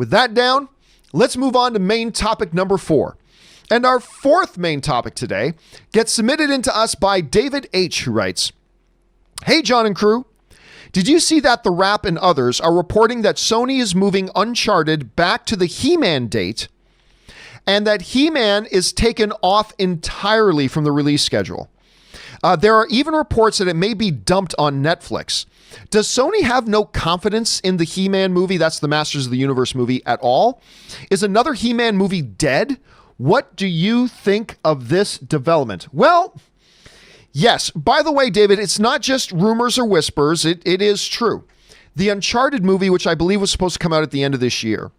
With that down, let's move on to main topic number 4. And our fourth main topic today gets submitted into us by David H., who writes, "Hey, John and crew. Did you see that The Wrap and others are reporting that Sony is moving Uncharted back to the He-Man date and that He-Man is taken off entirely from the release schedule? There are even reports that it may be dumped on Netflix. Does Sony have no confidence in the He-Man movie, that's the Masters of the Universe movie, at all? Is another He-Man movie dead? What do you think of this development?" Well, yes. By the way, David, it's not just rumors or whispers. It is true. The Uncharted movie, which I believe was supposed to come out at the end of this year,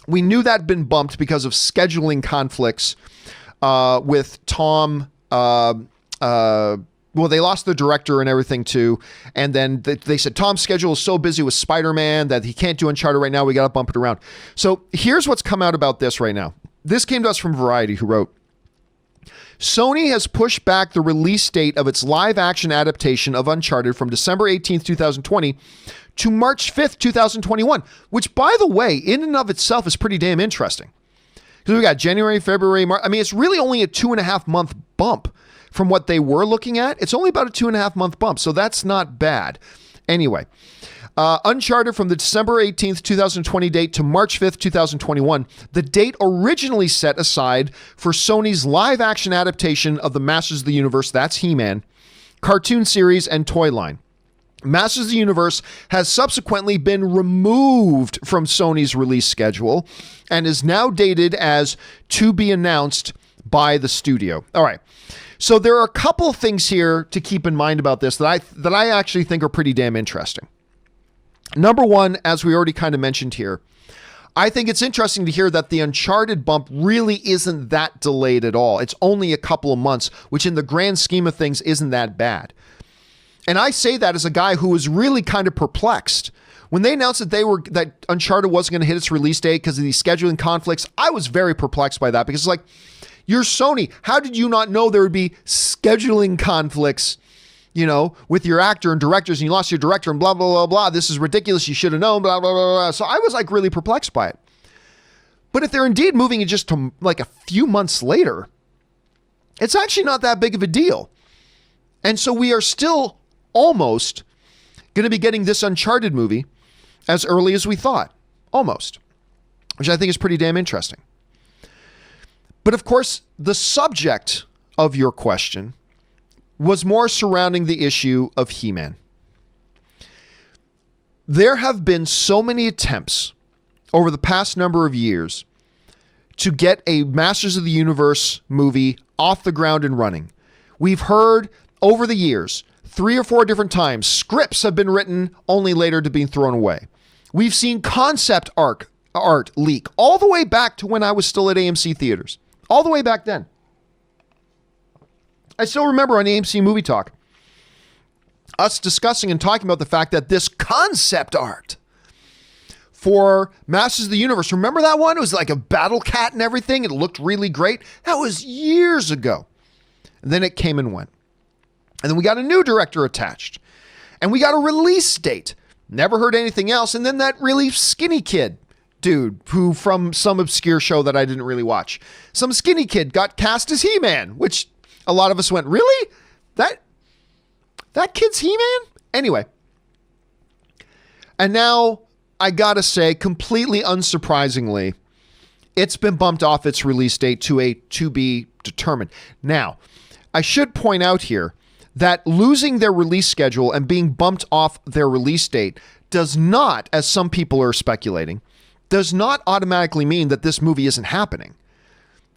we knew that had been bumped because of scheduling conflicts with Tom. Well, they lost the director and everything too. And then they said Tom's schedule is so busy with Spider-Man that he can't do Uncharted right now. We got to bump it around. So here's what's come out about this right now. This came to us from Variety, who wrote, "Sony has pushed back the release date of its live-action adaptation of Uncharted from December 18th, 2020 to March 5th, 2021, which, by the way, in and of itself is pretty damn interesting. Because we got January, February, March. I mean, it's really only a 2.5-month bump from what they were looking at. It's only about a 2.5-month bump, so that's not bad. Anyway, Uncharted from the December 18th, 2020 date to March 5th, 2021, the date originally set aside for Sony's live-action adaptation of the Masters of the Universe, that's He-Man, cartoon series and toy line. Masters of the Universe has subsequently been removed from Sony's release schedule and is now dated as to be announced by the studio. All right. So there are a couple of things here to keep in mind about this that I actually think are pretty damn interesting. Number one, as we already kind of mentioned here, I think it's interesting to hear that the Uncharted bump really isn't that delayed at all. It's only a couple of months, which in the grand scheme of things isn't that bad. And I say that as a guy who was really kind of perplexed. When they announced that Uncharted wasn't going to hit its release date because of these scheduling conflicts, I was very perplexed by that because it's like, you're Sony. How did you not know there would be scheduling conflicts, with your actor and directors, and you lost your director and blah, blah, blah, blah. This is ridiculous. You should have known, blah, blah, blah, blah. So I was like really perplexed by it. But if they're indeed moving it just to like a few months later, it's actually not that big of a deal. And so we are still almost going to be getting this Uncharted movie as early as we thought. Almost. Which I think is pretty damn interesting. But of course, the subject of your question was more surrounding the issue of He-Man. There have been so many attempts over the past number of years to get a Masters of the Universe movie off the ground and running. We've heard over the years, 3 or 4 different times, scripts have been written only later to be thrown away. We've seen concept art leak all the way back to when I was still at AMC theaters. All the way back then. I still remember on AMC Movie Talk, us discussing and talking about the fact that this concept art for Masters of the Universe, remember that one? It was like a battle cat and everything. It looked really great. That was years ago. And then it came and went. And then we got a new director attached. And we got a release date. Never heard anything else. And then that really skinny kid dude who from some obscure show that I didn't really watch. Some skinny kid got cast as He-Man, which a lot of us went, really? That kid's He-Man? Anyway. And now, I gotta say, completely unsurprisingly, it's been bumped off its release date to a to be determined. Now, I should point out here that losing their release schedule and being bumped off their release date does not, as some people are speculating, does not automatically mean that this movie isn't happening.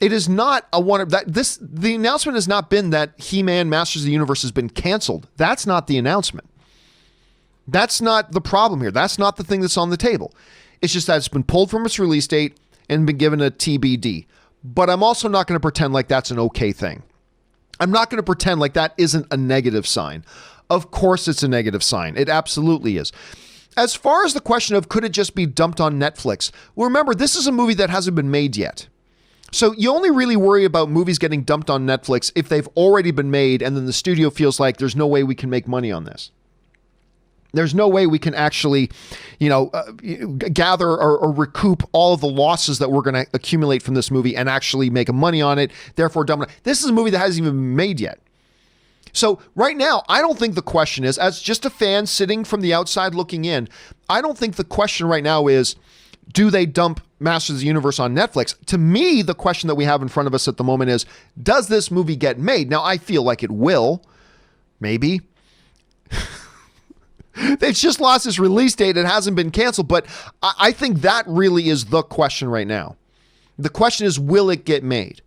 It is not the announcement has not been that He-Man Masters of the Universe has been canceled. That's not the announcement. That's not the problem here. That's not the thing that's on the table. It's just that it's been pulled from its release date and been given a TBD. But I'm also not going to pretend like that's an okay thing. I'm not going to pretend like that isn't a negative sign. Of course it's a negative sign. It absolutely is. As far as the question of could it just be dumped on Netflix, well, remember, this is a movie that hasn't been made yet. So you only really worry about movies getting dumped on Netflix if they've already been made and then the studio feels like there's no way we can make money on this. There's no way we can actually, gather or recoup all of the losses that we're going to accumulate from this movie and actually make money on it. Therefore, dumb. This is a movie that hasn't even been made yet. So right now, I don't think the question is, as just a fan sitting from the outside looking in, I don't think the question right now is, do they dump Masters of the Universe on Netflix? To me, the question that we have in front of us at the moment is, does this movie get made? Now, I feel like it will. Maybe. They've just lost its release date. It hasn't been canceled, but I think that really is the question right now. The question is, will it get made?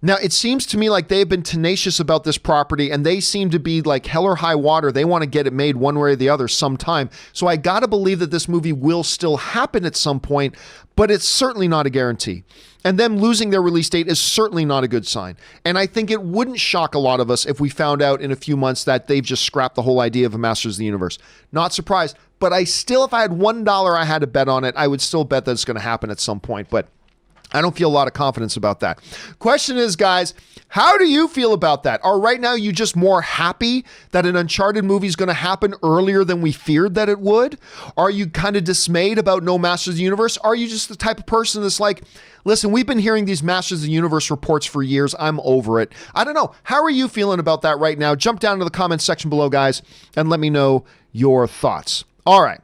Now, it seems to me like they've been tenacious about this property, and they seem to be like hell or high water. They want to get it made one way or the other sometime. So I got to believe that this movie will still happen at some point, but it's certainly not a guarantee. And them losing their release date is certainly not a good sign. And I think it wouldn't shock a lot of us if we found out in a few months that they've just scrapped the whole idea of a Masters of the Universe. Not surprised, but I still, if I had $1 I had to bet on it, I would still bet that it's going to happen at some point. But I don't feel a lot of confidence about that. Question is, guys, how do you feel about that? Are right now you just more happy that an Uncharted movie is going to happen earlier than we feared that it would? Are you kind of dismayed about no Masters of the Universe? Are you just the type of person that's like, listen, we've been hearing these Masters of the Universe reports for years. I'm over it. I don't know. How are you feeling about that right now? Jump down to the comments section below, guys, and let me know your thoughts. All right.